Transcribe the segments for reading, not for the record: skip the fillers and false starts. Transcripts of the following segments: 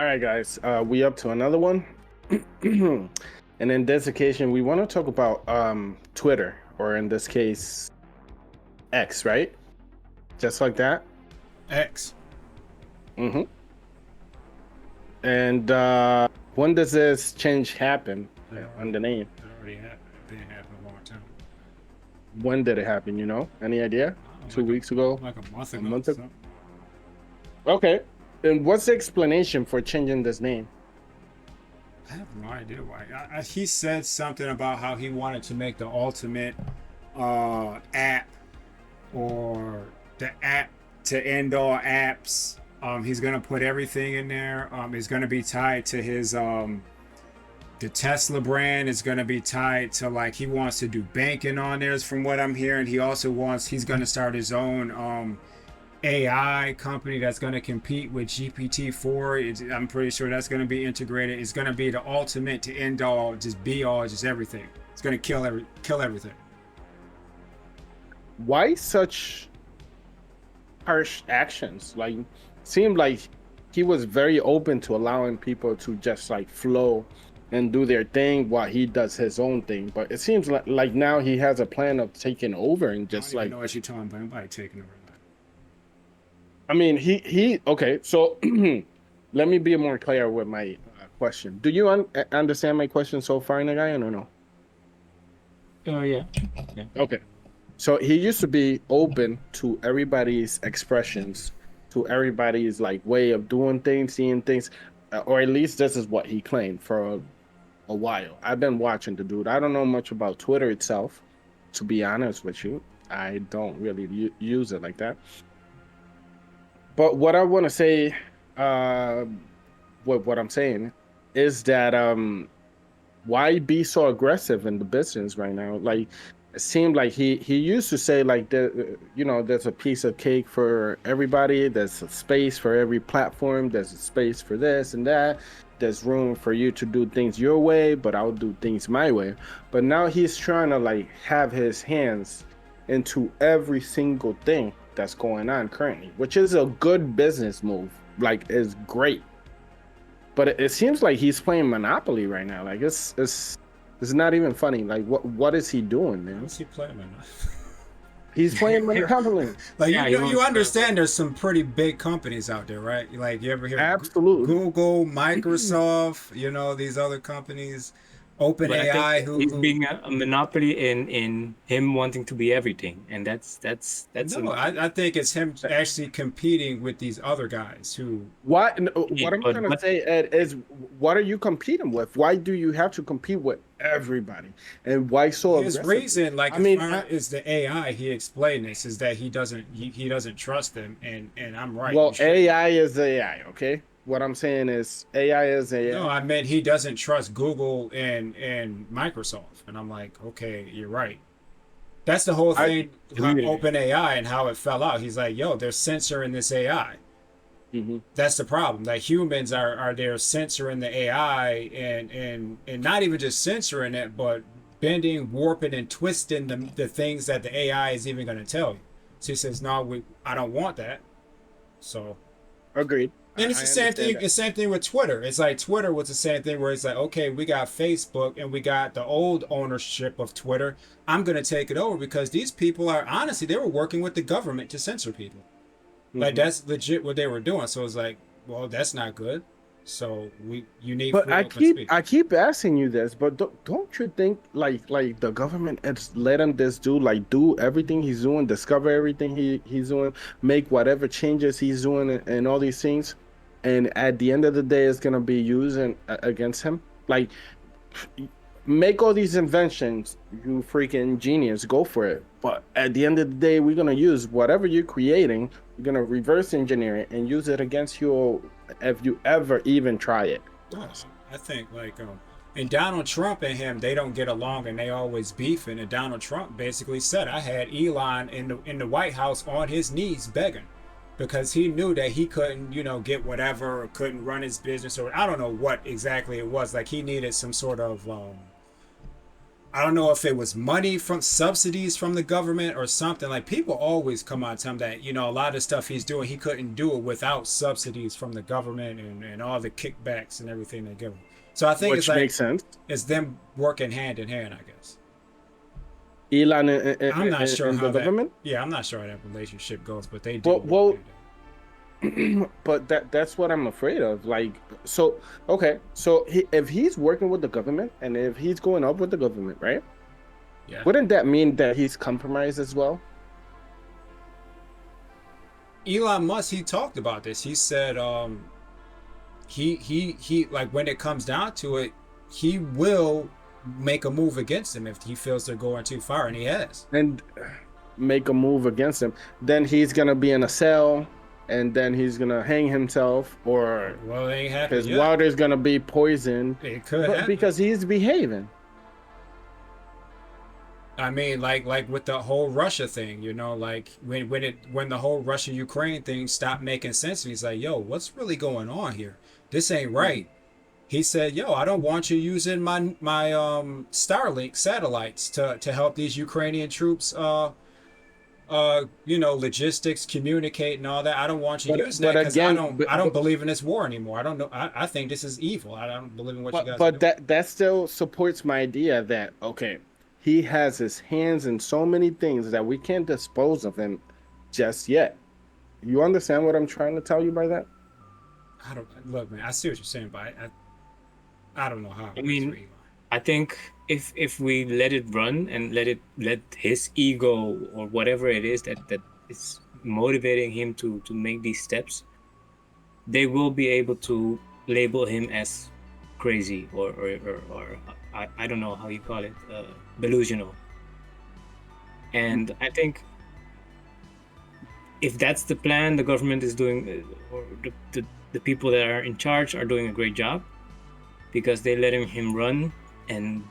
All right, guys. We up to another one, and in this occasion, we want to talk about Twitter, or in this case, X, right? Just like that. X. Mm-hmm. And when does this change happen on the name? It already happened. It didn't happen a long time. When did it happen? Any idea? Two Like weeks ago? like a month A ago. month ago? Something. Okay. And what's the explanation for changing this name? I have no idea why. He said something about how he wanted to make the ultimate app, or the app to end all apps. He's gonna put everything in there. It's gonna be tied to his the Tesla brand. Is gonna be tied to, like, he wants to do banking on theirs from what I'm hearing. He's gonna start his own AI company that's going to compete with GPT-4. I'm pretty sure that's going to be integrated. It's going to be the ultimate to end all, just be all, just everything. It's going to kill everything. Why such harsh actions? Like, seemed like he was very open to allowing people to just like flow and do their thing while he does his own thing. But it seems like now he has a plan of taking over and just I don't like even know what you're talking about. Anybody taking over? I mean, he okay. So let me be more clear with my question. Do you understand my question so far, Nagai, or no? Oh yeah. Okay. So he used to be open to everybody's expressions, to everybody's like way of doing things, seeing things, or at least this is what he claimed for a while. I've been watching the dude. I don't know much about Twitter itself, to be honest with you. I don't really use it like that. But what I want to say, uh, what I'm saying is that why be so aggressive in the business right now? Like, it seemed like he used to say like there's a piece of cake for everybody. There's a space for every platform. There's a space for this and that. There's room for you to do things your way, but I'll do things my way. But now he's trying to like have his hands into every single thing that's going on currently, which is a good business move. Like, it's great. But it seems like he's playing Monopoly right now. Like, it's not even funny. Like, what is he doing, man? What's he playing? He's playing Monopoly. Like, Yeah, you understand there's some pretty big companies out there, right? Like, you ever hear Absolutely. Google, Microsoft, these other companies, But I think OpenAI, he's who being a monopoly in him wanting to be everything, and that's no, I think it's him actually competing with these other guys who. What yeah, I'm but trying to but say, Ed, is what are you competing with? Why do you have to compete with everybody? And why so His aggressive? reason, like, I mean, is the AI. He explained this is that he doesn't trust them, and I'm right. well, AI is AI, okay? What I'm saying is AI is No, AI. I meant he doesn't trust Google and Microsoft, and I'm like, okay, you're right. That's the whole I thing. How really, Open AI and how it fell out. He's like, yo, there's censoring this AI. Mhm. That's the problem. That humans are there censoring the AI, and not even just censoring it, but bending, warping, and twisting the things that the AI is even going to tell you. So he says, no, I don't want that. So, Agreed. and it's I the same understand thing. that. It's the same thing with Twitter. It's like Twitter was the same thing where it's like, okay, we got Facebook and we got the old ownership of Twitter. I'm going to take it over because these people are, honestly, they were working with the government to censor people. Like, Mhm. that's legit what they were doing. So it's like, well, that's not good. So you need But free open speech. I keep asking you this, but don't you think like the government is letting this dude like do everything he's doing, discover everything he's doing, make whatever changes he's doing, and all these things, and at the end of the day, it's gonna be used against him. Like, make all these inventions, you freaking genius, go for it. But at the end of the day, we're gonna use whatever you're creating. We're gonna reverse engineer it and use it against you if you ever even try it. No, I think, like, and Donald Trump and him, they don't get along and they always beefing. And Donald Trump basically said, I had Elon in the White House on his knees begging, because he knew that he couldn't, get whatever, or couldn't run his business, or I don't know what exactly it was. Like, he needed some sort of I don't know if it was money from subsidies from the government or something. Like people always come out and tell him that, you know, a lot of stuff he's doing, he couldn't do it without subsidies from the government and all the kickbacks and everything they give him. So I think it's which like makes sense. it's them working hand in hand, I guess. Elon I'm not sure and how the that. government. Yeah, I'm not sure how that relationship goes, but they do Well, work well, hand in hand. but that's what I'm afraid of. Like, so okay, so if he's working with the government and if he's going up with the government, right? Yeah. Wouldn't that mean that he's compromised as well? Elon Musk, he talked about this. He said, he like when it comes down to it, he will make a move against him if he feels they're going too far, and he has. And make a move against him, then he's gonna be in a cell, and then he's gonna hang himself, or Well, it ain't happened his yet. water's gonna be poisoned, It could but happen. because he's behaving. I mean, like with the whole Russia thing, you know, like when the whole Russia Ukraine thing stopped making sense, he's like, yo, what's really going on here? This ain't right. He said, yo, I don't want you using my Starlink satellites to help these Ukrainian troops you know, logistics, communicate and all that. I don't want you using that because I don't believe in this war anymore. I don't know. I think this is evil. I don't believe in what you guys are but doing. that still supports my idea that okay, he has his hands in so many things that we can't dispose of him just yet. You understand what I'm trying to tell you by that? I don't look, man. I see what you're saying, but I don't know how it I works mean, for Elon. I think if we let it run and let his ego or whatever it is that is motivating him to make these steps, they will be able to label him as crazy or I don't know how you call it, delusional. And I think if that's the plan, the government is doing, or the people that are in charge are doing a great job because they're letting him run and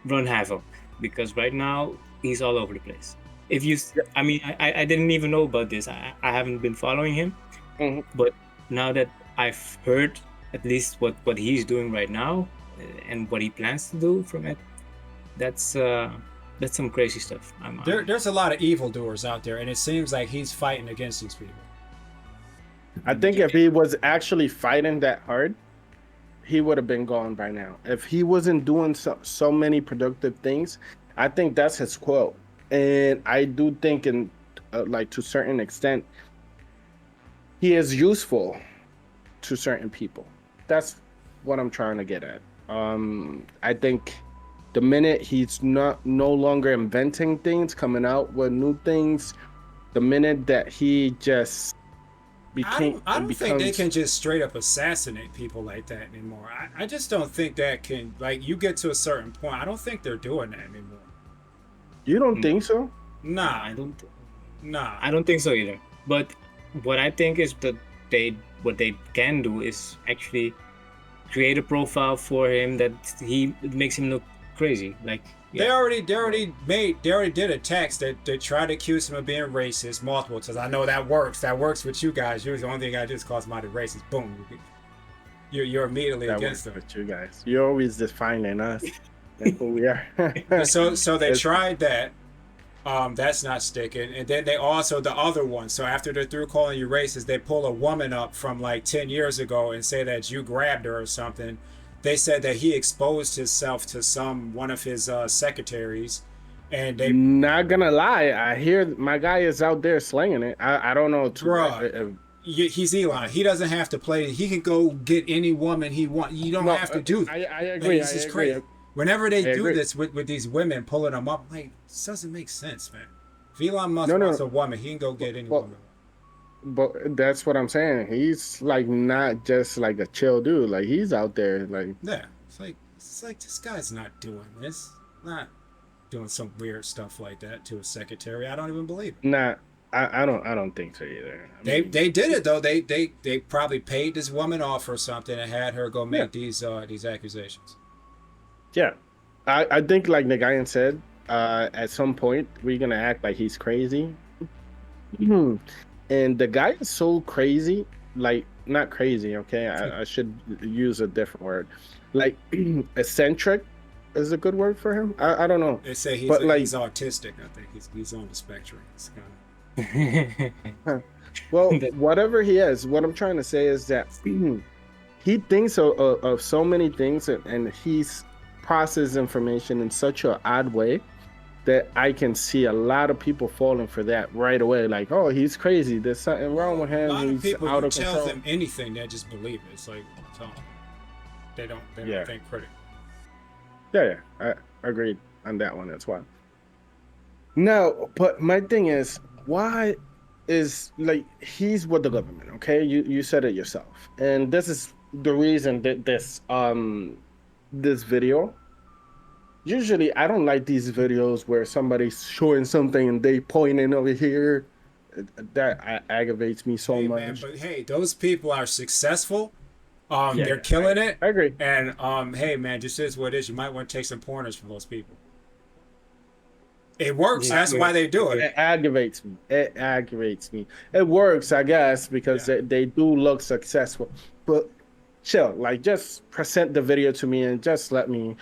run havoc. Because right now he's all over the place. If you, I mean, I didn't even know about this. I haven't been following him, but now that I've heard at least what he's doing right now and what he plans to do from it, that's some crazy stuff. There's a lot of evildoers out there, and it seems like he's fighting against these people. I think if he was actually fighting that hard, he would have been gone by now. If he wasn't doing so many productive things, I think that's his quote. And I do think, in like to a certain extent, he is useful to certain people. That's what I'm trying to get at. I think the minute he's no longer inventing things, coming out with new things, the minute that he just I don't think they can just straight up assassinate people like that anymore. I just don't think that can, like, you get to a certain point. I don't think they're doing that anymore. You don't think so? Nah, I don't. nah. I don't think so either. But what I think is that what they can do is actually create a profile for him that it makes him look crazy. Like They already did a text that they tried to accuse him of being racist multiple times. I know that works. That works with you guys. You're the only thing I do is call somebody racist. Boom. You're immediately That against them. with you guys. You're always defining us and who we are. So they tried that. That's not sticking. And then they also, the other one. So after they're through calling you racist, they pull a woman up from like 10 years ago and say that you grabbed her or something. They said that he exposed himself to one of his secretaries, and they. Not gonna lie, I hear my guy is out there slinging it. I don't know. Bruh, he's Elon. He doesn't have to play. He can go get any woman he wants. You don't have to do that. I agree. This is crazy. Whenever they do this with these women pulling them up, like, this doesn't make sense, man. If Elon Musk wants a woman, he can go get any woman. But that's what I'm saying. He's like not just like a chill dude. Like he's out there. Like yeah, it's like this guy's not doing this. Not doing some weird stuff like that to a secretary. I don't even believe it. Nah, I don't think so either. They did it though. They probably paid this woman off or something and had her go make these accusations. Yeah, I think like the guy said, at some point we're gonna act like he's crazy. And the guy is so crazy, like not crazy, okay? I should use a different word. Like eccentric is a good word for him. I don't know, They say but like, he's autistic. I think he's on the spectrum. It's kind huh. Well, That- whatever he is, what I'm trying to say is that he thinks of so many things, and he's processed information in such an odd way that I can see a lot of people falling for that right away. Like, oh, he's crazy. There's something wrong well, with a him. lot of He's people. out You of tell control. them anything, they just believe it. It's like so they don't Yeah, think critically. yeah. I agreed on that one as well. No, but my thing is, why is like he's with the government, okay? You said it yourself. And this is the reason that this video. Usually I don't like these videos where somebody's showing something and they pointing over here. That aggravates me so Hey man, much. but hey, those people are successful. Yeah, They're yeah, killing it. I agree. And hey man, just is what it is. You might want to take some pointers from those people. It works. yeah, That's why they do it. It aggravates me. It aggravates me. It works, I guess, because Yeah. they do look successful. But chill, like just present the video to me and just let me.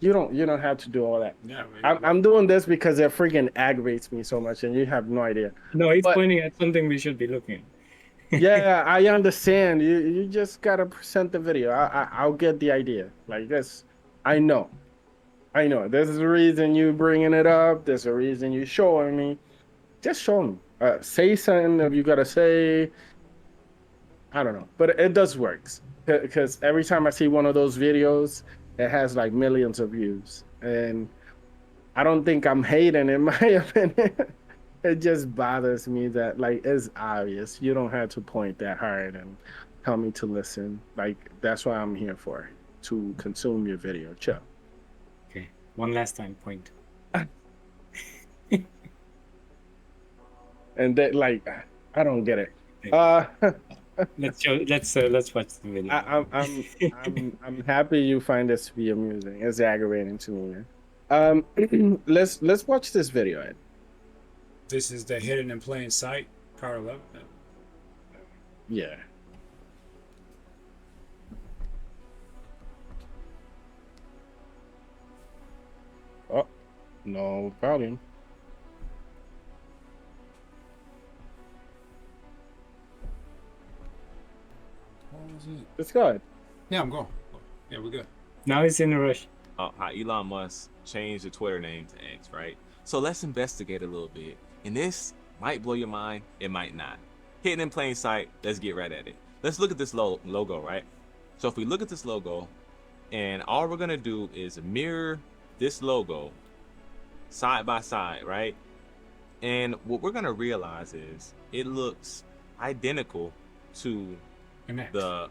You don't have to do all that. Yeah. I'm doing this because it freaking aggravates me so much, and you have no idea. no, he's But pointing at something we should be looking at. yeah, I understand. You just gotta present the video. I'll get the idea. Like this, I know. I know. There's a reason you bringing it up. There's a reason you showing me. Just show me. Say something if you gotta say. I don't know, but it does works because every time I see one of those videos, it has like millions of views, and I don't think I'm hating, in my opinion. It just bothers me that like it's obvious. You don't have to point that hard and tell me to listen. Like that's what I'm here for, to consume your video. Chill. Okay, one last time, point. And that like I don't get it. Let's watch the video. I'm happy you find this to be amusing. It's aggravating to me, man. Let's watch this video, Ed. This is the hidden in plain sight, part 11. Yeah. Oh, no volume. What was it? Let's go ahead. Yeah, I'm going. Yeah, we're good. Now he's in a rush. How Elon Musk changed the Twitter name to X, right? So let's investigate a little bit. And this might blow your mind, it might not. Hidden in plain sight, let's get right at it. Let's look at this logo, right? So if we look at this logo, and all we're gonna do is mirror this logo side by side, right? And what we're gonna realize is it looks identical to Connect. the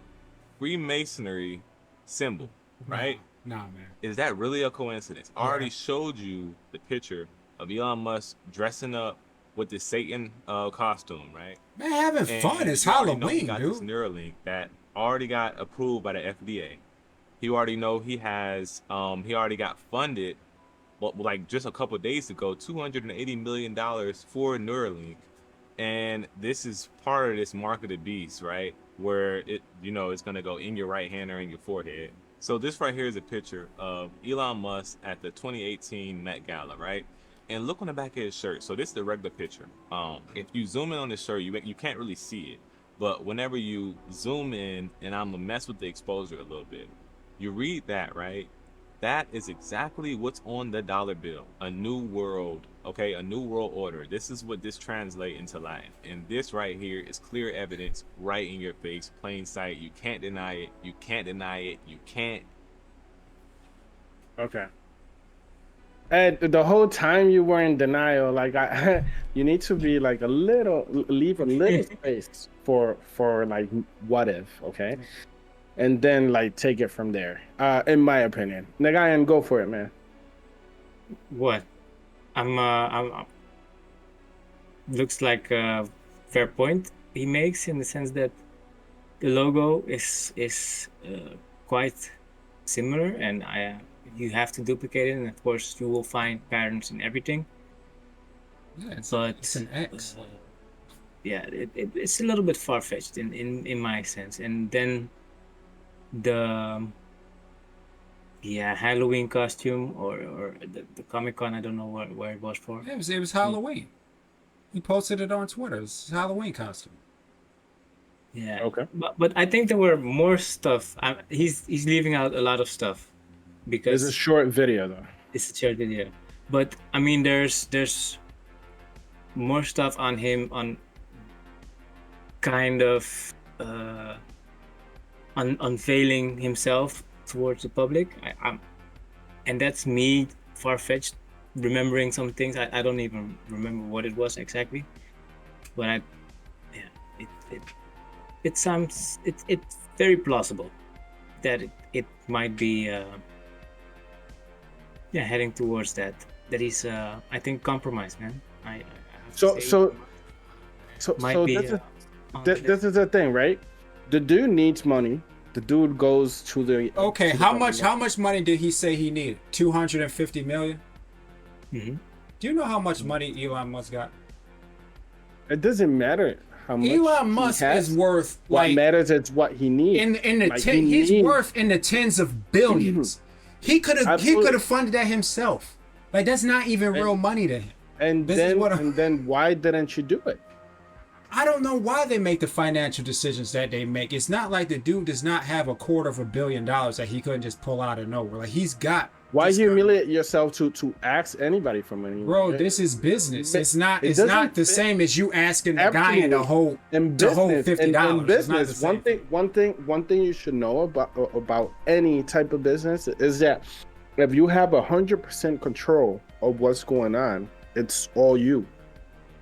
Freemasonry symbol, right? Nah, man. Is that really a coincidence? I already showed you the picture of Elon Musk dressing up with the Satan costume, right? Man, having And fun. It's you already know he Halloween, got dude. this Neuralink that already got approved by the FDA. You already know he has he already got funded, but like just a couple of days ago, $280 million for Neuralink. And this is part of this mark of the beast, right? Where it, it's gonna go in your right hand or in your forehead. So this right here is a picture of Elon Musk at the 2018 Met Gala, right? And look on the back of his shirt. So this is the regular picture. If you zoom in on this shirt, you can't really see it. But whenever you zoom in, and I'm gonna mess with the exposure a little bit, you read that, right? That is exactly what's on the dollar bill. A new world, okay? A new world order. This is what this translates into life. And this right here is clear evidence right in your face, plain sight. You can't deny it. You can't deny it. You can't. Okay. And the whole time you were in denial, like you need to be like leave a little space for like what if, okay? And then like take it from there. In my opinion, Nagayan, go for it, man. What? I'm looks like a fair point he makes in the sense that the logo is quite similar, and you have to duplicate it, and of course you will find patterns in everything. Yeah, But it's an X. yeah, it's a little bit far-fetched in my sense. And then the yeah, Halloween costume or the Comic Con. I don't know where it was for. It was Halloween. He posted it on Twitter. It's his Halloween costume. Yeah, Okay. but I think there were more stuff. He's leaving out a lot of stuff It's a because short video though. it's a shared video. But I mean, there's more stuff on him on kind of unveiling himself towards the public. And that's me far-fetched remembering some things. I don't even remember what it was exactly, but it sounds it's very plausible that it might be heading towards that he's I think compromised, man. I have So to say, might so be this is the thing, right? The dude needs money. The dude goes to the Okay, to the how much? government. How much money did he say he needed? 250 million. Mhm. Do you know how much money Elon Musk got? It doesn't matter how much Elon he Musk has. is worth What like matters is what he needs. in the Like, he's needs- worth in the tens of billions. He could have Absolutely. funded that himself. Like that's not even real money to him. and this is then what I- and then why didn't you do it? I don't know why they make the financial decisions that they make. It's not like the dude does not have $250 million that he couldn't just pull out of nowhere. Like he's got. Why this- humiliate yourself to ask anybody for money? Bro, this is business. It's not. It It's not doesn't the fit- same as you asking the guy in the Absolutely. whole in to hold business, $50. in business, one thing you should know about any type of business is that if you have 100% control of what's going on, it's all you.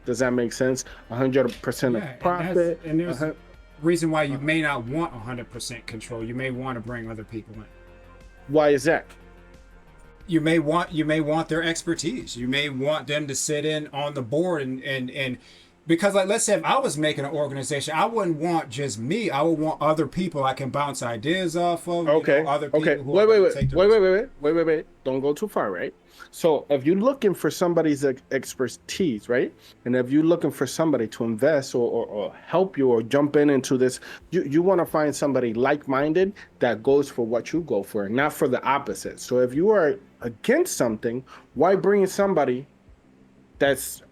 Does that make sense? 100% Yeah, of profit. and there's uh-huh. a reason why you may not want 100% control. You may want to bring other people in. Why is that? You may want their expertise. You may want them to sit in on the board and because like let's say if I was making an organization, I wouldn't want just me. I would want other people I can bounce ideas off of. Okay. Other people Okay. who are gonna take the Wait. Don't go too far, right? So if you're looking for somebody's expertise, right? And if you're looking for somebody to invest or help you or jump into this, you want to find somebody like-minded that goes for what you go for, not for the opposite. So if you are against something, why bring in somebody that's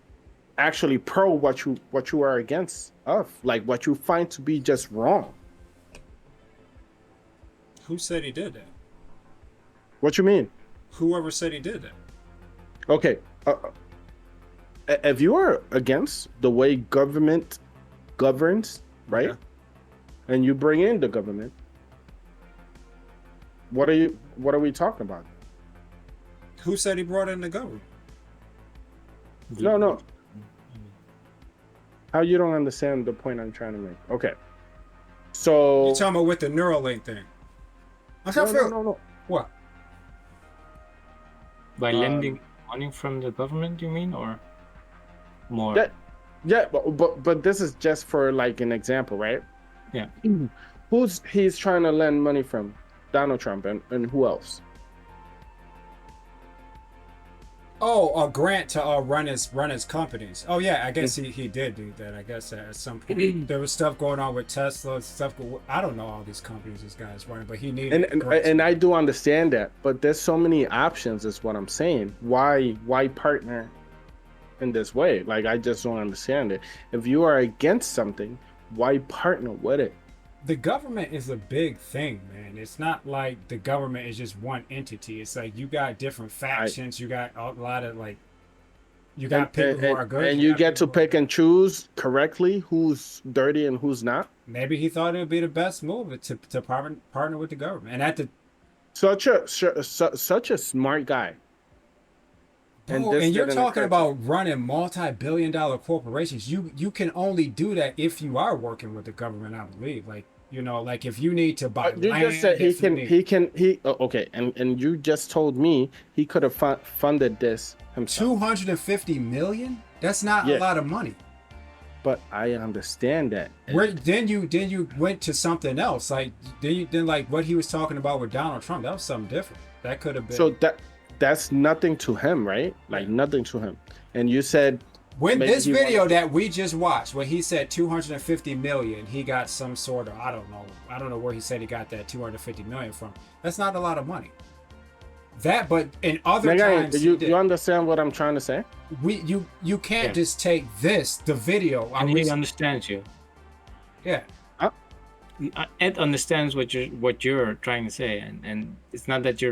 actually pro what you are against of, like what you find to be just wrong? Who said he did that? What you mean? Whoever said he did that. Okay, if you are against the way government governs, right, Yeah. and you bring in the government, what are we talking about? Who said he brought in the government? No. How you don't understand the point I'm trying to make? Okay, so You talking about with the Neuralink thing? I'm trying to figure. no. What? by lending money from the government, you mean, or more? Yeah, but this is just for like an example, right? Yeah. Who's he's trying to lend money from? Donald Trump and who else? Oh, a grant to run his companies. Oh yeah, I guess he did do that. I guess at some point there was stuff going on with Tesla, I don't know all these companies this guy's running, but he needed. And I do understand that, but there's so many options. Is what I'm saying. Why partner in this way? Like I just don't understand it. If you are against something, why partner with it? The government is a big thing, man. It's not like the government is just one entity. It's like you got different factions. You got a lot of like. You got people who are good, and you got get to people who are- pick and choose correctly who's dirty and who's not. Maybe he thought it would be the best move to partner with the government, and at the Such a smart guy. Bro, this and you're didn't talking occur to- about running multi-billion-dollar corporations. You can only do that if you are working with the government, I believe. Like like if you need to buy You land, just said if you need- okay, and you just told me he could have funded this himself. 250 million. That's not a Yeah. lot of money. But I understand that. Then you went to something else. Like then like what he was talking about with Donald Trump. That was something different. That could have been. So that's nothing to him, right? Like nothing to him. And you said when maybe this he video wanted- that we just watched, when he said 250 million, he got some sort of I don't know where he said he got that 250 million from. That's not a lot of money. That, but in other Nigga, times, you understand what I'm trying to say? you can't Yeah. just take the video. And he understands you. Yeah. Ed understands what you're trying to say, and it's not that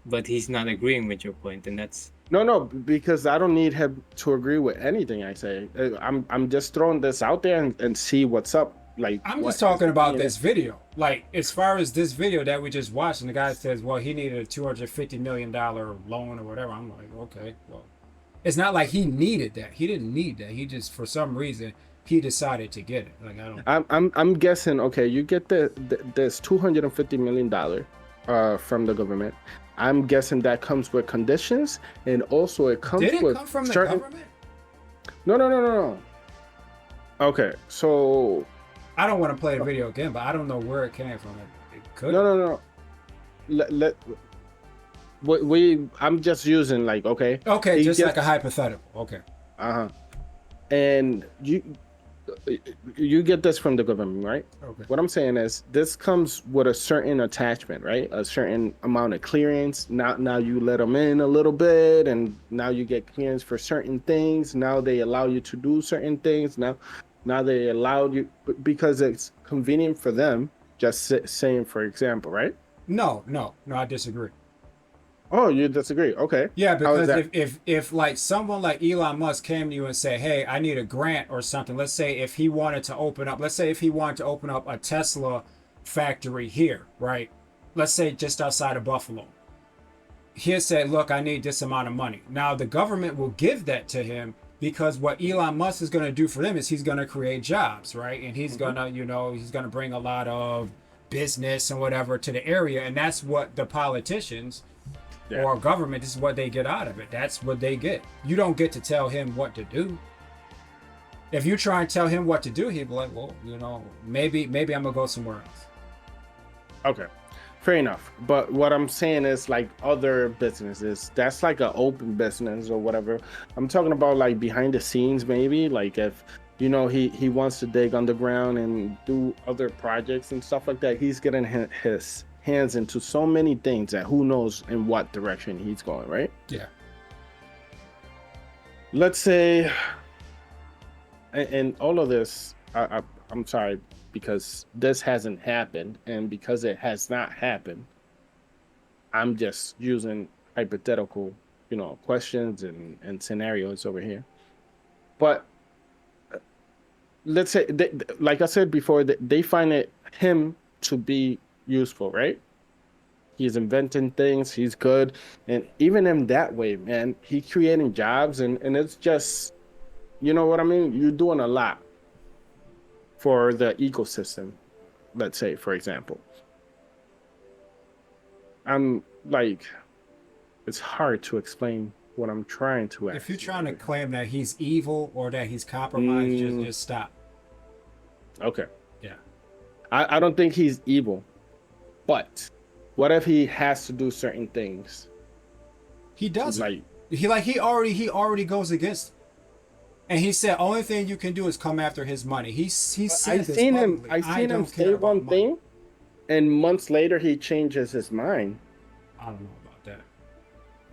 but he's not agreeing with your point, and that's No, because I don't need him to agree with anything I say. I'm just throwing this out there and see what's up. Like, I'm what just talking is about being- this video. Like, as far as this video that we just watched, and the guy says, well, he needed a $250 million loan or whatever. I'm like, okay, well, it's not like he needed that. He didn't need that. He just, for some reason, he decided to get it. Like, I don't. I'm guessing. Okay, you get this $250 million from the government. I'm guessing that comes with conditions, and also it comes Did it with come from the certain. government? No. Okay, so I don't want to play the video again, but I don't know where it came from. It could. no. I'm just using like okay. Okay, He just gets- like a hypothetical. Okay. And you get this from the government, right? Okay. What I'm saying is this comes with a certain attachment, right? A certain amount of clearance. Now you let them in a little bit, and now you get clearance for certain things. Now they allow you to do certain things. Now they allow you because it's convenient for them. Just saying, for example, right? No, I disagree. Oh, you disagree? Okay. Yeah, How is because that? if like someone like Elon Musk came to you and said, "Hey, I need a grant or something," let's say if he wanted to open up a Tesla factory here, right? Let's say just outside of Buffalo. He'll say, "Look, I need this amount of money." Now the government will give that to him because what Elon Musk is going to do for them is he's going to create jobs, right? And he's gonna, he's going to bring a lot of business and whatever to the area, and that's what the politicians. Yeah. Or government, this is what they get out of it. That's what they get. You don't get to tell him what to do. If you try and tell him what to do, he'll be like, well, maybe I'm gonna go somewhere else. Okay, fair enough. But what I'm saying is like other businesses, that's like an open business or whatever. I'm talking about like behind the scenes, maybe like if he wants to dig underground and do other projects and stuff like that. He's getting his hands into so many things that who knows in what direction he's going, right? Yeah. Let's say, and all of this, I'm sorry, because this hasn't happened, and because it has not happened, I'm just using hypothetical, questions and scenarios over here. But let's say, like I said before, they find him to be useful, right? He's inventing things, he's good, and even in that way, man, he's creating jobs, and it's just, you know what I mean? You're doing a lot for the ecosystem, let's say, for example. I'm like, it's hard to explain what I'm trying to ask. If you're trying to claim that he's evil or that he's compromised, just stop. Okay. Yeah. I don't think he's evil, but what if he has to do certain things? He does. Like he already goes against it. And he said only thing you can do is come after his money. He said I've this seen publicly. him I don't say care about one money. thing, and months later he changes his mind. I don't know about that.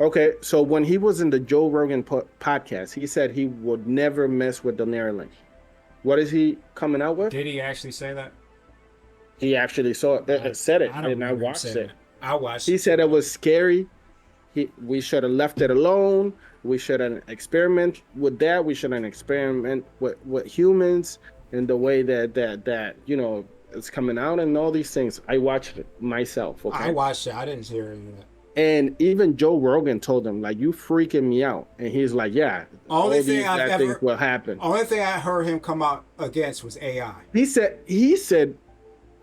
Okay, so when he was in the Joe Rogan podcast, he said he would never mess with the Neuralink. What is he coming out with? Did he actually say that? He actually said it, and I remember him watched saying it. that. I watched He it. said it was scary. We should have left it alone. We shouldn't experiment with that. We shouldn't experiment with humans in the way that it's coming out and all these things. I watched it myself. Okay. I watched it. I didn't hear any of that. And even Joe Rogan told him, like, you freaking me out. And he's like, yeah, all Only these thing I've bad ever- things will happen. Only thing I heard him come out against was AI. He said,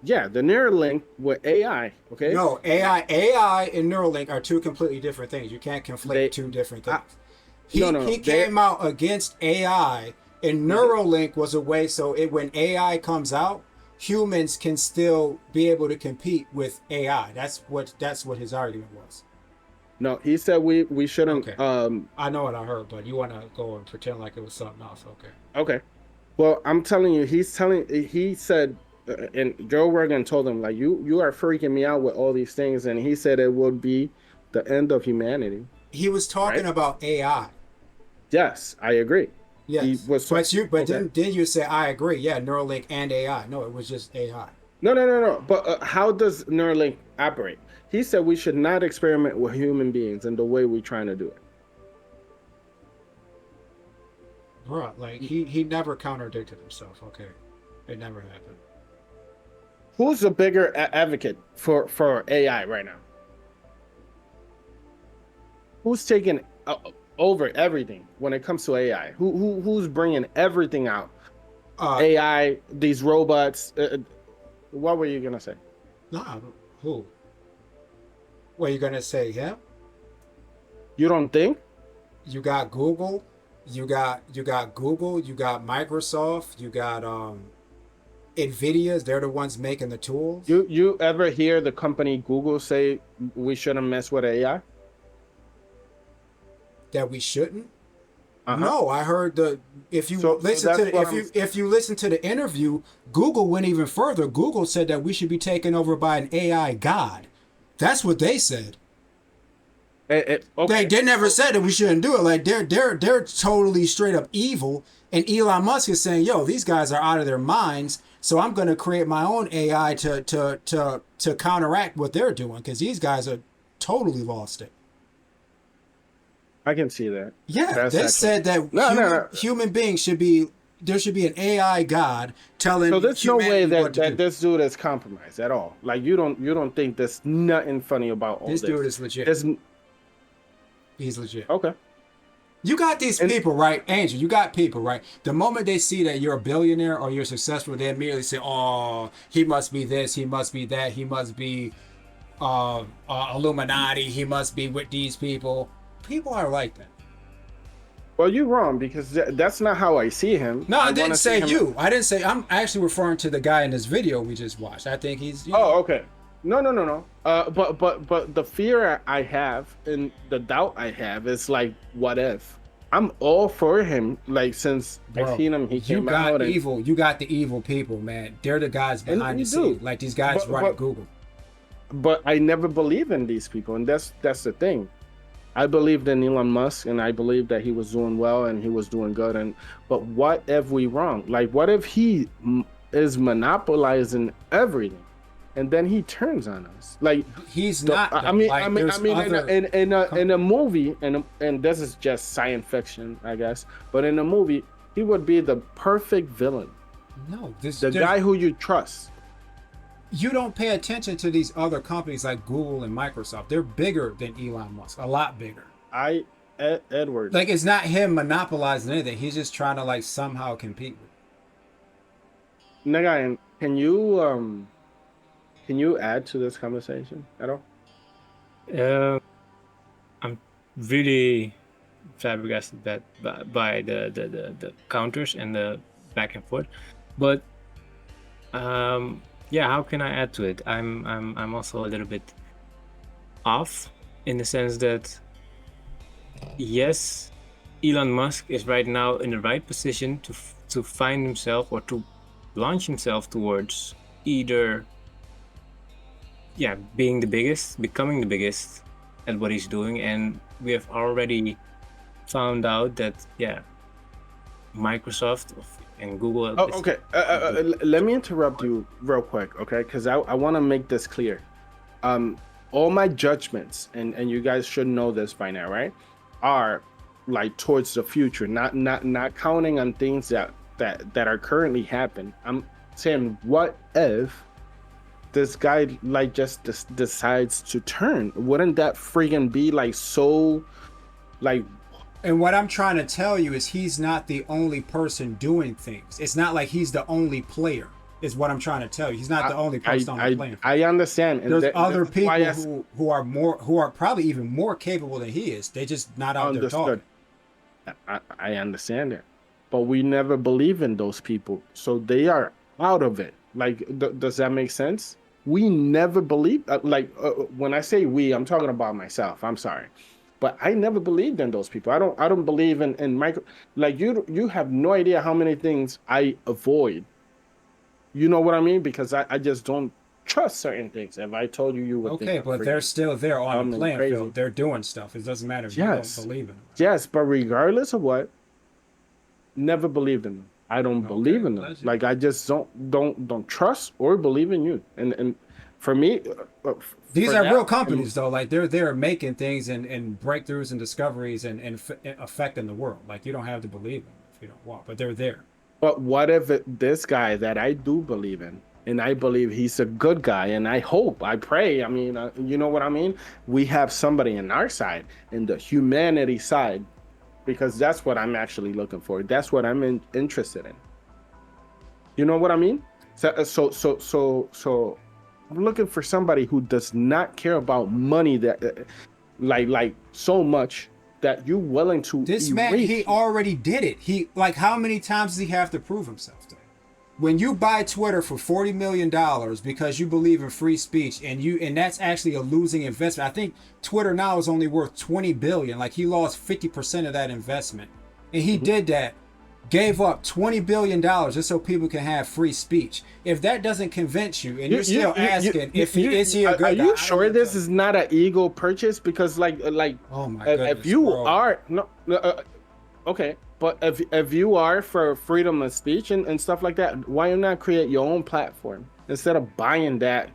yeah, the Neuralink with AI, okay? No, AI and Neuralink are two completely different things. You can't conflate two different things. He came out against AI, and Neuralink was a way so when AI comes out, humans can still be able to compete with AI. That's what his argument was. No, he said we shouldn't. Okay. I know what I heard, but you want to go and pretend like it was something else. Okay. Okay. Well, I'm telling you, he said, and Joe Rogan told him, like, you are freaking me out with all these things, and he said it would be the end of humanity. He was talking Right? about AI. Yes, I agree. He Yes, was but okay. then you say I agree. Yeah, Neuralink and AI. No, it was just AI. No, no, no, no. But how does Neuralink operate? He said we should not experiment with human beings in the way we're trying to do Right, like it. he never contradicted himself. Okay, it never happened. Who's the bigger advocate for AI right now? Who's taking over everything when it comes to AI? Who's bringing everything out? Uh, AI, these robots. What were you gonna say? nah, who? What you gonna say? Him? You don't think? You got Google. You got Google. You got Microsoft. You got Nvidia's. They're the ones making the tools You ever hear the company Google say we shouldn't mess with AI? that we shouldn't. Uh-huh. No, I heard the if you So listen that's to what I'm. if you listen to the interview, Google went even further. Google said that we should be taken over by an AI god. That's what they said. Okay. They never said that we shouldn't do it. Like they're totally straight up evil. And Elon Musk is saying, "Yo, these guys are out of their minds. So I'm going to create my own AI to counteract what they're doing because these guys are totally lost it." I can see that. Yeah, That's they actually said that no, no, no. human beings should be there should be an AI god telling So there's no way humanity what to that do. this dude is compromised at all. Like you don't think there's nothing funny about all This this. dude is legit. There's He's legit. okay. You got these And people, right, Angel? You got people, right? The moment they see that you're a billionaire or you're successful, they immediately say, "Oh, he must be this, he must be that, he must be Illuminati, he must be with these people." People are like that. well, you're wrong because that's not how I see him. No, I wanna didn't see say him. you. I didn't say. I'm actually referring to the guy in this video we just watched. I think he's. Oh, okay. No, no, no, no. But the fear I have and the doubt I have is like, what if? I'm all for him. Like since I Bro, seen him, he you came out got and evil. You got the evil people, man. They're the guys behind you the do. scene, like these guys But, running but Google. but I never believe in these people, and that's the thing. I believed in Elon Musk, and I believed that he was doing well and he was doing good. And but what if we wrong? Like, what if he is monopolizing everything, and then he turns on us? Like, He's not. Though. I mean, Like, there's other. in a movie, and this is just science fiction, I guess. But in a movie, he would be the perfect villain, No, the guy who you trust. you don't pay attention to these other companies like Google and Microsoft. They're bigger than Elon Musk, a lot bigger. Edward. Like it's not him monopolizing anything. He's just trying to like somehow compete with. Nagayan, can you add to this conversation at all? I'm really flabbergasted that by the counters and the back and forth, but yeah, how can I add to it? I'm also a little bit off in the sense that yes, Elon Musk is right now in the right position to find himself or to launch himself towards either being the biggest, becoming the biggest at what he's doing, and we have already found out that Microsoft and Google. Oh, okay. Let me interrupt you real quick, okay? Because I want to make this clear. All my judgments, and you guys should know this by now, right? Are like towards the future, not counting on things that are currently happening. I'm saying, what if this guy like just decides to turn? Wouldn't that freaking be like so, like? And what I'm trying to tell you is he's not the only person doing things. It's not like he's the only player, is what I'm trying to tell you. He's not the only person on the playing. I understand. And there's other people who are probably even more capable than he is. They just not out there talking. I understand it. But we never believe in those people. So they are out of it. Like, does that make sense? We never believe, when I say we, I'm talking about myself. I'm sorry. But I never believed in those people. I don't believe in micro. Like you have no idea how many things I avoid. You know what I mean? Because I just don't trust certain things. If I told you, you would think Okay, I'm but freaking they're still there on dumb the and playing crazy. field. They're doing stuff. It doesn't matter if you don't Yes, believe in them. yes, but regardless of what, never believed in them. I don't believe in them. legend. Like I just don't trust or believe in you. And for me, These for are that, real companies, though. Like they're making things and breakthroughs and discoveries and affecting the world. Like you don't have to believe them if you don't want, but they're there. But what if this guy that I do believe in, and I believe he's a good guy, and I hope, I pray, I mean, you know what I mean? We have somebody in our side, in the humanity side, because that's what I'm actually looking for. That's what I'm interested in. You know what I mean? So I'm looking for somebody who does not care about money that, like so much that you're willing to This man, erase. he already did it. He like how many times does he have to prove himself to? When you buy Twitter for $40 million because you believe in free speech and that's actually a losing investment. I think Twitter now is only worth 20 billion. Like he lost 50% of that investment. And he did that, gave up $20 billion just so people can have free speech. If that doesn't convince you and you're still asking if he is he a good Are guy, you sure this is not an ego purchase? Because like oh my goodness, if you bro. are okay, but if you are for freedom of speech and stuff like that, why not create your own platform instead of buying that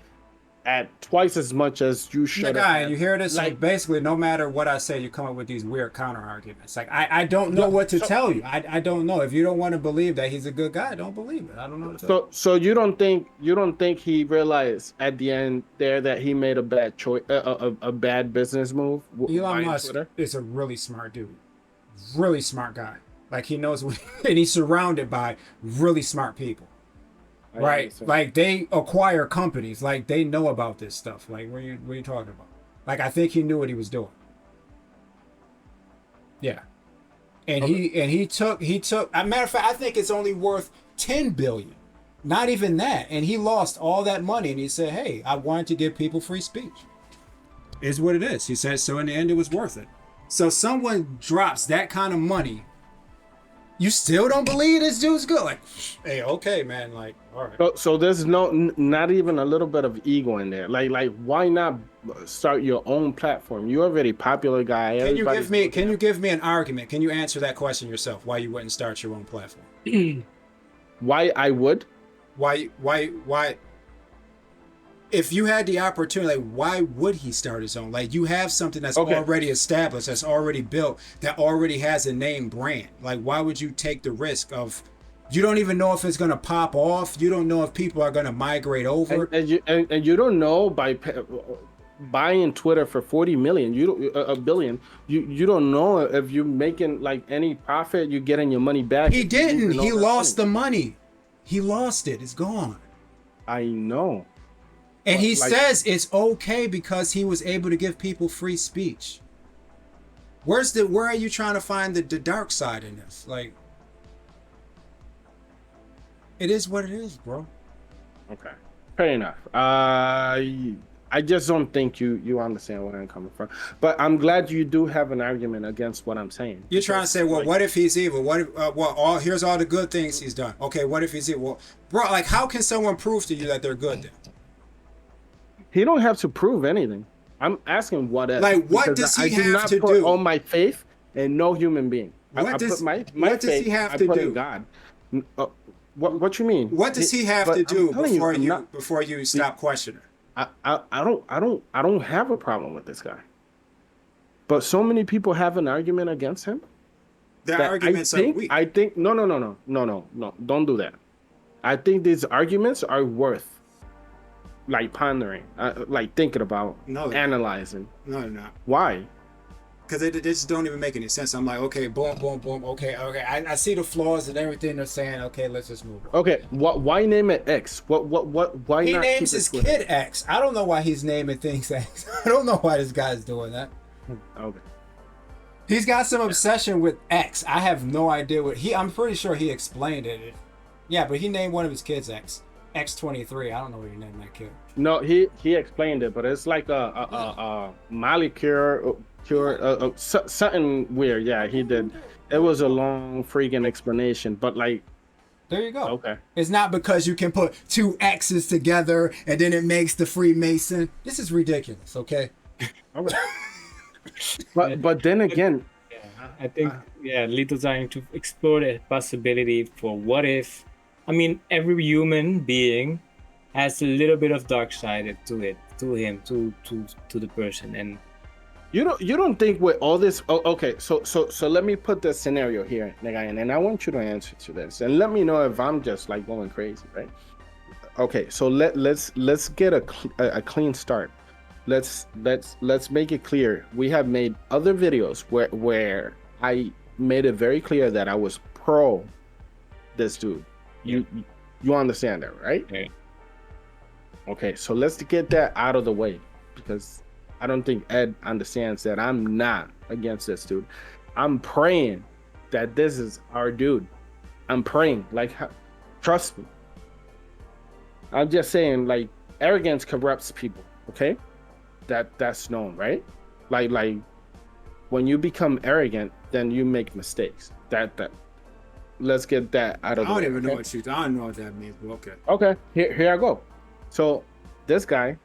at twice as much as you should? Guy, you hear this? Like So basically, no matter what I say, you come up with these weird counter arguments. Like I don't know what to tell you. I don't know. If you don't want to believe that he's a good guy, don't believe it. I don't know what to tell you. So you don't think he realized at the end there that he made a bad choice, a bad business move? Elon Musk is a really smart dude, really smart guy. Like he knows what, and he's surrounded by really smart people. Right, like they acquire companies, like they know about this stuff. Like, what are you talking about? Like, I think he knew what he was doing. Yeah, and he took. As a matter of fact, I think it's only worth 10 billion, not even that. And he lost all that money, and he said, "Hey, I wanted to give people free speech." Is what it is. He said so. In the end, it was worth it. So someone drops that kind of money. You still don't believe this dude's good? Like, hey, okay, man. Like, all right. So there's not even a little bit of ego in there. Like why not start your own platform? You're already a popular guy. Can you give me an argument? Can you answer that question yourself? Why you wouldn't start your own platform? Why I would? Why? If you had the opportunity, like, why would he start his own? Like, you have something that's already established, that's already built, that already has a name brand. Like, why would you take the risk of? You don't even know if it's gonna pop off. You don't know if people are gonna migrate over. And you don't know by buying Twitter for 40 million, a billion. You don't know if you're making like any profit. You're getting your money back. He didn't. He lost the money. He lost it. It's gone. I know. And he says it's okay because he was able to give people free speech. Where are you trying to find the dark side in this? Like, it is what it is, bro. Okay, fair enough. I just don't think you understand where I'm coming from. But I'm glad you do have an argument against what I'm saying. You're trying to say, well, what if he's evil? What if, here's all the good things he's done. Okay, what if he's evil? Well, bro, like, how can someone prove to you that they're good then? He don't have to prove anything. I'm asking what else. Like, what does he have to do? All my faith in no human being. What does he have I to put do? in God. What you mean? What does he have to do before you stop questioning? I don't have a problem with this guy. But so many people have an argument against him. Their arguments are weak. I think no. Don't do that. I think these arguments are worth like pondering, like thinking about, analyzing. No, they're not. Why? Because they just don't even make any sense. I'm like, okay, boom, boom, boom. Okay. I see the flaws and everything they're saying. Okay, let's just move on. Okay, why name it X? Why he not names his kid X. I don't know why he's naming things X. I don't know why this guy's doing that. Okay. He's got some obsession with X. I have no idea I'm pretty sure he explained it. Yeah, but he named one of his kids X. X23. I don't know what you named that kid. No, he explained it, but it's like a molecule cure, something weird. Yeah, he did. It was a long freaking explanation, but like, There you go. Okay. It's not because you can put two X's together and then it makes the Freemason. This is ridiculous, okay? Okay. But then again, Yeah, I think Little trying to explore the possibility for what if. I mean, every human being has a little bit of dark side to it, to him, to the person, and you don't think with all this. Oh, okay, so let me put the scenario here, Nagayan, and I want you to answer to this, and let me know if I'm just like going crazy, right? Okay, so let's get a clean start. Let's make it clear. We have made other videos where I made it very clear that I was pro this dude. You understand that, right? Yeah. Okay, so let's get that out of the way, because I don't think Ed understands that I'm not against this dude. I'm praying that this is our dude. I'm praying, like, trust me. I'm just saying, like, arrogance corrupts people, okay? That's known, right? Like when you become arrogant, then you make mistakes. That let's get that out of the way. I don't even know okay? I don't know what that means, but okay. Okay, here I go. So this guy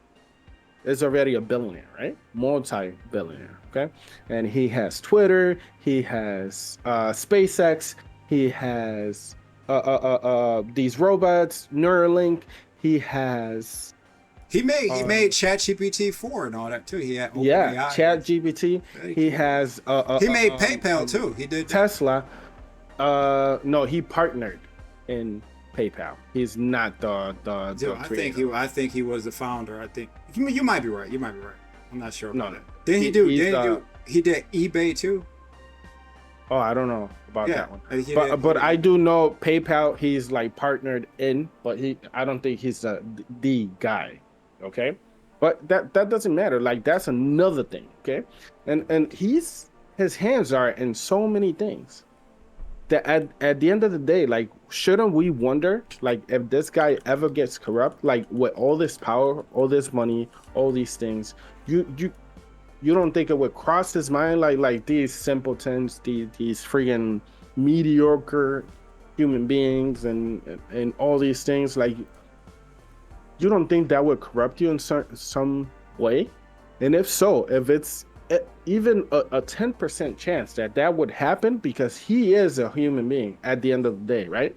is already a billionaire, right? Multi-billionaire, okay? And he has Twitter, he has SpaceX, he has these robots, Neuralink, he has He made ChatGPT 4 and all that too. He had yeah, OpenAI. ChatGPT. He has he made PayPal too. He did that. Tesla. No, he partnered in PayPal. He's not the creator. I think he was the founder. I think you might be right. I'm not sure about No, that. Then he did eBay too. Oh, I don't know about that one. He did- But I do know PayPal. He's like partnered in, but I don't think he's the guy. Okay, but that doesn't matter. Like, that's another thing. Okay, and his hands are in so many things that at the end of the day, like, shouldn't we wonder, like, if this guy ever gets corrupt, like, with all this power, all this money, all these things, you don't think it would cross his mind, like these simpletons, these freaking mediocre human beings and all these things, like, you don't think that would corrupt you in some way? And if so, if it's even a 10% chance that would happen, because he is a human being at the end of the day, right?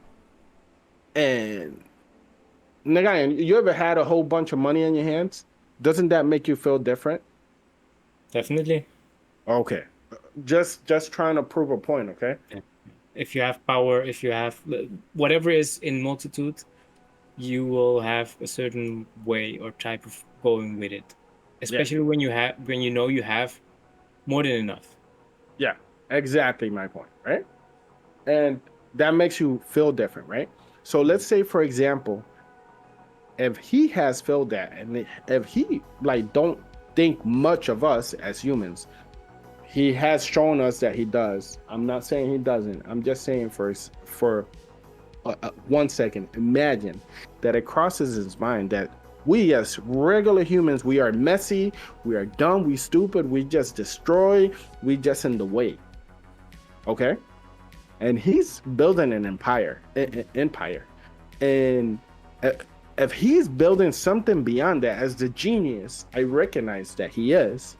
And Nagayan, you ever had a whole bunch of money in your hands? Doesn't that make you feel different? definitely. Okay, just trying to prove a point, okay? If you have power, if you have whatever is in multitude, you will have a certain way or type of going with it, especially when you know you have more than enough. Yeah, exactly my point, right? And that makes you feel different, right? So let's say, for example, if he has felt that, and if he like don't think much of us as humans, he has shown us that he does. I'm not saying he doesn't. I'm just saying for 1 second, imagine that it crosses his mind that we as regular humans, we are messy, we are dumb, we stupid, we just destroy, we just in the way. Okay? And he's building an empire. And if he's building something beyond that, as the genius I recognize that he is,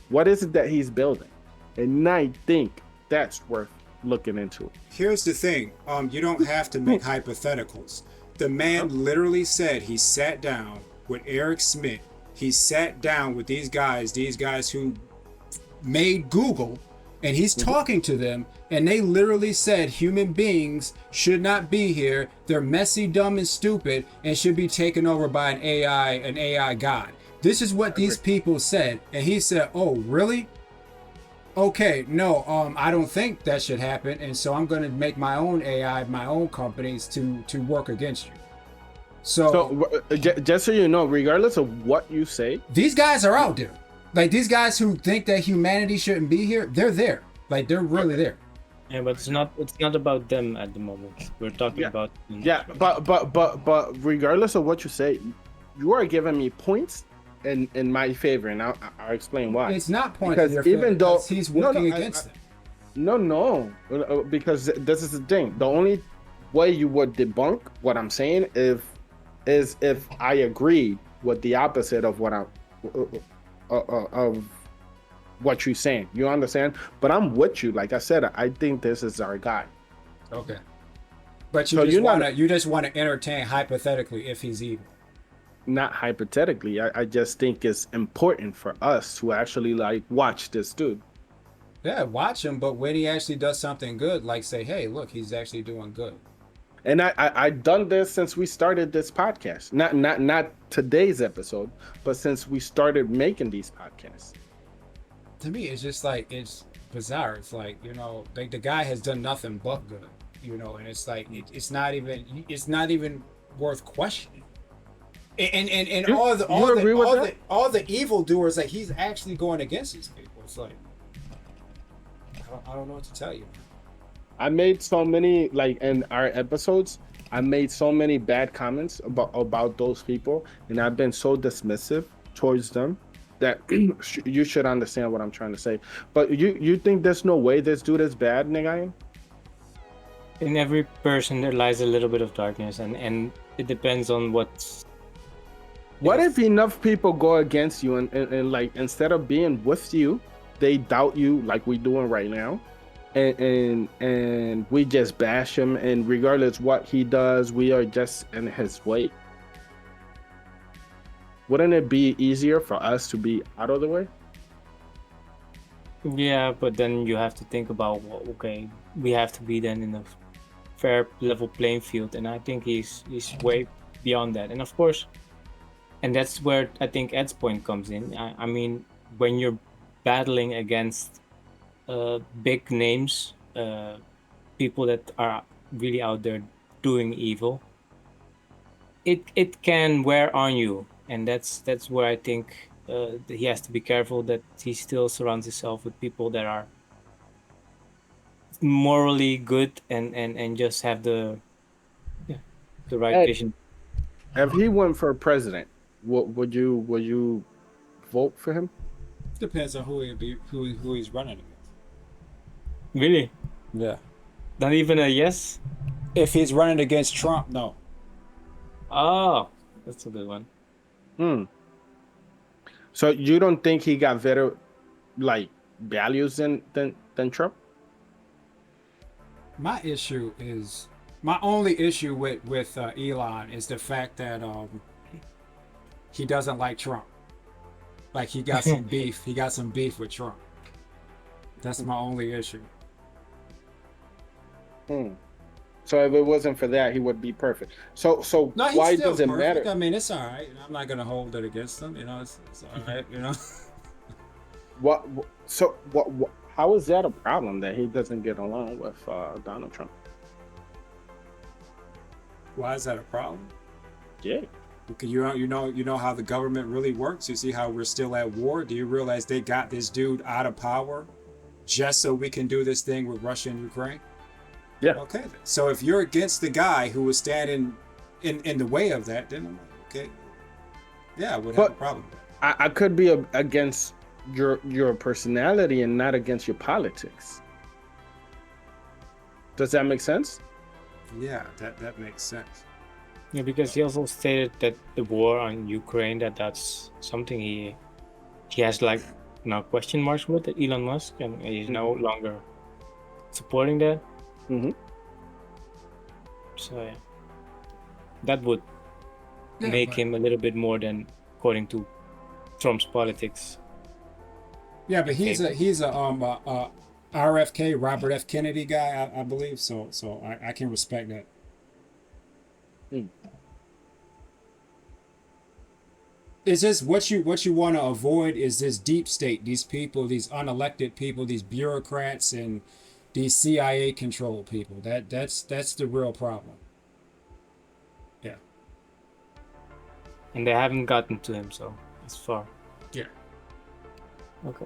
what is it that he's building? And I think that's worth looking into. Here's the thing. You don't have to make hypotheticals. The man literally said he sat down with Eric Schmidt. He sat down with these guys who made Google, and he's talking to them, and they literally said human beings should not be here. They're messy, dumb, and stupid, and should be taken over by an AI god. This is what these people said, and he said, "Oh, really? Okay, no, I don't think that should happen, and so I'm going to make my own AI, my own companies to work against you." So just so you know, regardless of what you say, these guys are out there. Like, these guys who think that humanity shouldn't be here, they're there. Like, they're really there. Yeah, but it's not about them at the moment. We're talking about but regardless of what you say, you are giving me points in my favor, and I'll explain why. It's not points because in your even favor, though he's working against them. No, because this is the thing. The only way you would debunk what I'm saying if I agree with the opposite of what I'm of what you're saying. You understand? But I'm with you. Like I said, I think this is our guy. Okay. But you So just you're wanna not you just wanna entertain hypothetically if he's evil. not hypothetically. I just think it's important for us to actually like watch this dude. Yeah, watch him, but when he actually does something good, like say, hey, look, he's actually doing good. And I done this since we started this podcast. Not today's episode, but since we started making these podcasts. To me, it's just like it's bizarre. It's like, you know, like the guy has done nothing but good, you know, and it's like it's not even worth questioning. And You, all the you agree with that? all the evildoers, like he's actually going against these people. It's like I don't know what to tell you. I made so many like in our episodes. I made so many bad comments about those people, and I've been so dismissive towards them that you should understand what I'm trying to say. But you think there's no way this dude is bad, nigga? In every person there lies a little bit of darkness, and it depends on what's. What if enough people go against you and like instead of being with you, they doubt you like we doing right now, and we just bash him, and regardless what he does, we are just in his way. Wouldn't it be easier for us to be out of the way? Yeah, but then you have to think about, well, okay, we have to be then in a fair level playing field, and I think he's way beyond that. And of course, and that's where I think Ed's point comes in. I mean, when you're battling against big names, people that are really out there doing evil, it can wear on you, and that's where I think he has to be careful that he still surrounds himself with people that are morally good and just have the right Ed, vision. if he went for president, would you vote for him? Depends on who he's running against. Really, Yeah. not even a yes. If he's running against Trump, no. Oh, that's a good one. Hmm. So you don't think he got better like values than Trump? My only issue with Elon is the fact that he doesn't like Trump. Like he got some beef. He got some beef with Trump. That's my only issue. Hmm. So if it wasn't for that, he would be perfect. So No, he's why still does it perfect. matter? I mean, it's all right. I'm not gonna hold it against him. You know, it's all right. You know. What? So what? How is that a problem that he doesn't get along with Donald Trump? Why is that a problem? Yeah. Because you know how the government really works. You see how we're still at war. Do you realize they got this dude out of power just so we can do this thing with Russia and Ukraine? Yeah. Okay. Then. So if you're against the guy who was standing in the way of that, then I'm like, okay, yeah, I would have a problem. I could be against your personality and not against your politics. Does that make sense? Yeah, that makes sense. Yeah, because he also stated that the war on Ukraine, that's something he has like now question marks with Elon Musk, and he's no longer supporting that. Mm-hmm. So yeah, that would make him a little bit more than according to Trump's politics. Yeah, but he's a RFK, Robert F. Kennedy guy, I believe. So I can respect that. Mm. It's just what you want to avoid is this deep state, these people, these unelected people, these bureaucrats, and these CIA controlled people. That's the real problem. Yeah. And they haven't gotten to him, so it's far. Yeah. Okay.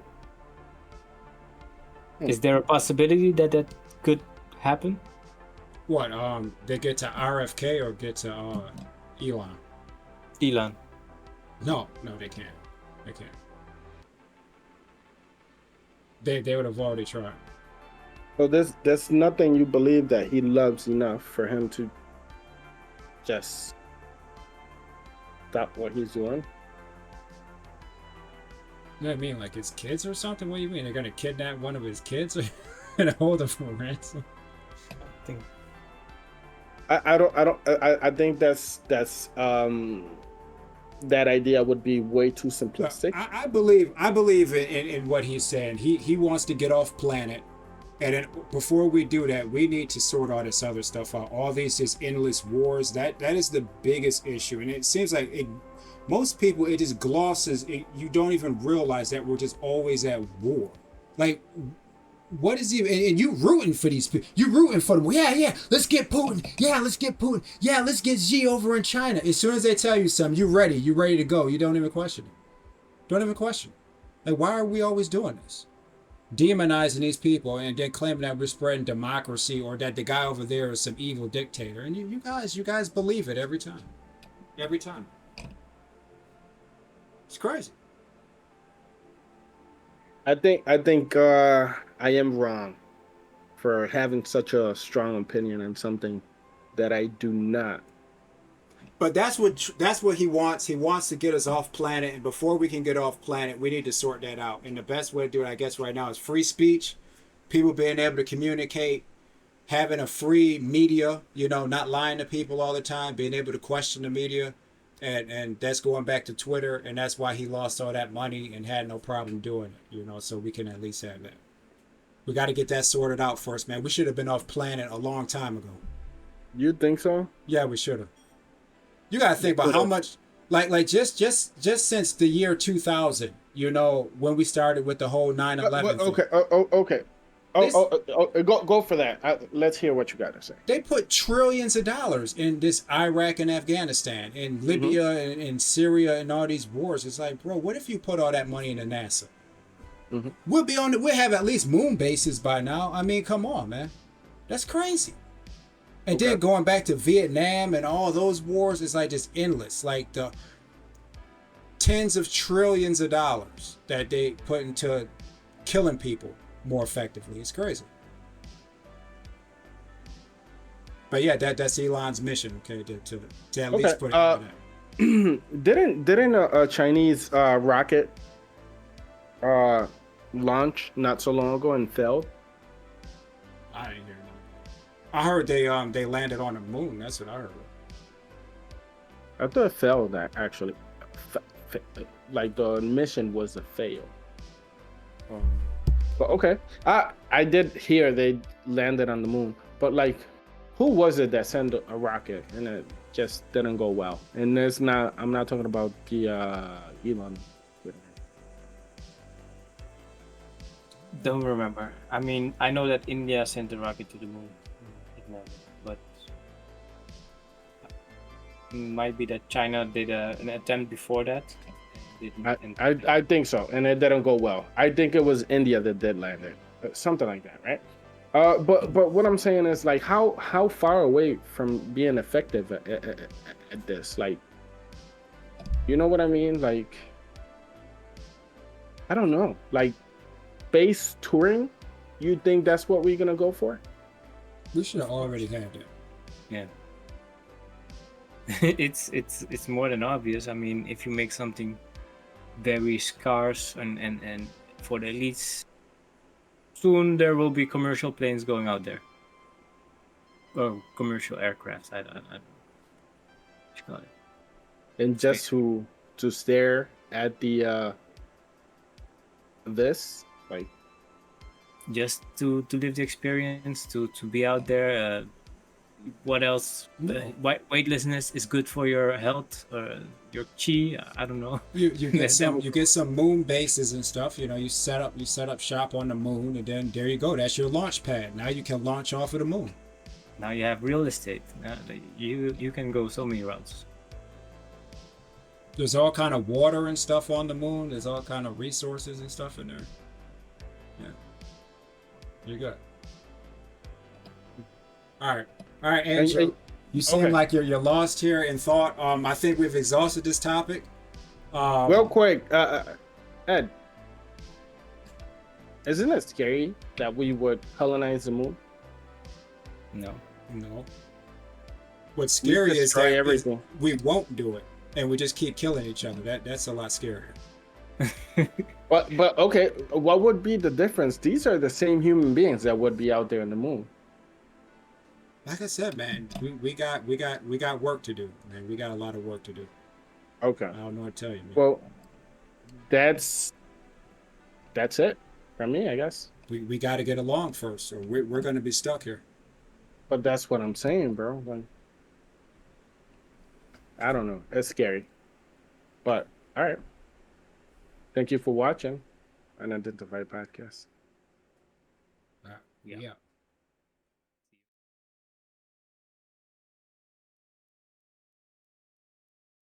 Is there a possibility that could happen? What? They get to RFK or get to Elon? Elon. No, they can't. They can't. They would have already tried. So there's nothing you believe that he loves enough for him to just stop what he's doing. You know what I mean? Like his kids or something? What do you mean? They're gonna kidnap one of his kids and hold him for ransom? I think I think that's that idea would be way too simplistic. I believe in what he's saying. He wants to get off planet, and then before we do that, we need to sort all this other stuff out. All these just endless wars. That is the biggest issue, and it seems like most people it just glosses. You don't even realize that we're just always at war. Like, what is even? And you rooting for these people? You rooting for them? Yeah. Let's get Putin. Yeah, let's get Putin. Yeah, let's get Xi over in China. As soon as they tell you something, you ready. You ready to go. You don't even question it. Don't even question. Like, why are we always doing this? Demonizing these people and then claiming that we're spreading democracy or that the guy over there is some evil dictator. And you guys believe it every time. Every time. It's crazy. I think I am wrong for having such a strong opinion on something that I do not. But that's what he wants. He wants to get us off planet, and before we can get off planet, we need to sort that out. And the best way to do it, I guess, right now is free speech, people being able to communicate, having a free media. You know, not lying to people all the time, being able to question the media, and that's going back to Twitter, and that's why he lost all that money and had no problem doing it. You know, so we can at least have that. We got to get that sorted out first, man. We should have been off planet a long time ago. You think so? Yeah, we should have. You got to think about how much, like just since the year 2000, you know, when we started with the whole 9/11 Okay. Okay. Go for that. Let's hear what you got to say. They put trillions of dollars in this Iraq and Afghanistan, in Libya and Syria and all these wars. It's like, bro, what if you put all that money into NASA? We'll have at least moon bases by now. I mean, come on, man. That's crazy. And then going back to Vietnam and all those wars, it's like just endless. Like the tens of trillions of dollars that they put into killing people more effectively. It's crazy. But yeah, that's Elon's mission, okay, to at least put it in that. Didn't a Chinese rocket launch not so long ago and failed? I didn't hear that. I heard they landed on the moon. That's what I heard. I thought it failed. That actually, like the mission was a fail. But okay, I did hear they landed on the moon. But like, who was it that sent a rocket and it just didn't go well? And it's not. I'm not talking about the Elon. don't remember. I mean, I know that India sent a rocket to the moon. But it might be that China did an attempt before that. I think so, and it didn't go well. I think it was India that did land it, something like that, right? But what I'm saying is like how far away from being effective at this, like, you know what I mean? Like, I don't know, like space touring. You think that's what we're gonna go for? We should have already had that. Yeah. it's more than obvious. I mean, if you make something very scarce and for the elites, soon there will be commercial planes going out there. Or commercial aircrafts. I don't know what you call it. And just to stare at the this, like, just to live the experience, to be out there. What else? Weightlessness is good for your health or your chi. I don't know. You get some moon bases and stuff. You know, you set up shop on the moon, and then there you go. That's your launch pad. Now you can launch off of the moon. Now you have real estate. You can go so many routes. There's all kind of water and stuff on the moon. There's all kind of resources and stuff in there. Yeah. You good. All right, Andrew. You seem like you're lost here in thought. I think we've exhausted this topic. Real quick, Ed. Isn't it scary that we would colonize the moon? No. No. What's We scary is destroy that everything. we won't do it, and we just keep killing each other. That's a lot scarier. But okay, what would be the difference? These are the same human beings that would be out there in the moon. Like I said, man, we got work to do, man. We got a lot of work to do. Okay. I don't know what to tell you, man. Well, that's it for me, I guess. We got to get along first, or we're going to be stuck here. But that's what I'm saying, bro. Like, I don't know. It's scary. But all right. Thank you for watching Unidentified Podcast. Yeah.